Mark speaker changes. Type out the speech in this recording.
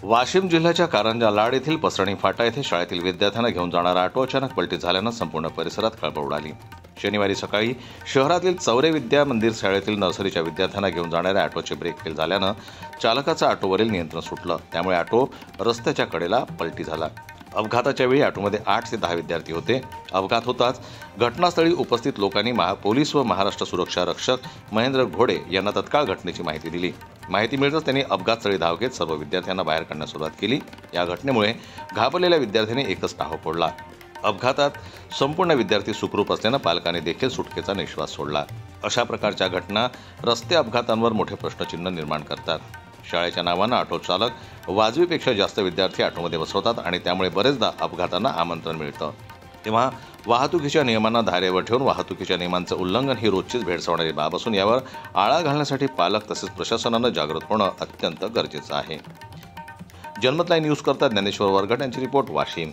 Speaker 1: वाशिम जिल्ह्याच्या कारंजा लाड येथील पसरणी फाटा येथे शाळेतील विद्यार्थ्यांना घेऊन जाणारा ऑटो अचानक पलटी झाल्यानं संपूर्ण परिसरात खळबळ उडाली। शनिवारी सकाळी शहरातील चौरे विद्या मंदिर शाळेतील नर्सरीच्या विद्यार्थ्यांना घेऊन जाणाऱ्या ऑटोचे ब्रेक फेल झाल्यानं चालकाचं ऑटोवरील नियंत्रण सुटलं। त्यामुळे ऑटो रस्त्याच्या कडेला पलटी झाला। अपघाताच्या वेळी ऑटोमध्ये 8 ते 10 विद्यार्थी होते। अपघात होताच घटनास्थळी उपस्थित लोकांनी पोलीस व महाराष्ट्र सुरक्षा रक्षक महेंद्र घोडे यांना तत्काळ घटनेची माहिती दिली। माहिती मिळताच त्यांनी अपघातस्थळी धाव घेत सर्व विद्यार्थ्यांना बाहेर काढण्यास सुरुवात केली। या घटनेमुळे घाबरलेल्या विद्यार्थ्यांनी एकच टाहो फोडला। अपघातात संपूर्ण विद्यार्थी सुखरूप असल्यानं पालकांनी देखील सुटकेचा निश्वास सोडला। अशा प्रकारच्या घटना रस्ते अपघातांवर मोठे प्रश्नचिन्ह निर्माण करतात। शाळेच्या नावानं ऑटो चालक वाजवीपेक्षा जास्त विद्यार्थी ऑटोमध्ये बसवतात आणि त्यामुळे बरेचदा अपघातांना आमंत्रण मिळतं। तेव्हा वाहतुकीच्या नियमांना धारेवर ठेवून वाहतुकीच्या नियमांचं उल्लंघन ही रोजचीच भेडसावणारी बाब असून यावर आळा घालण्यासाठी पालक तसेच प्रशासनानं जागृत होणं अत्यंत गरजेचं आहे। जनमत लाईव्ह न्यूज करता ज्ञानेश्वर वरघट यांची रिपोर्ट, वाशिम।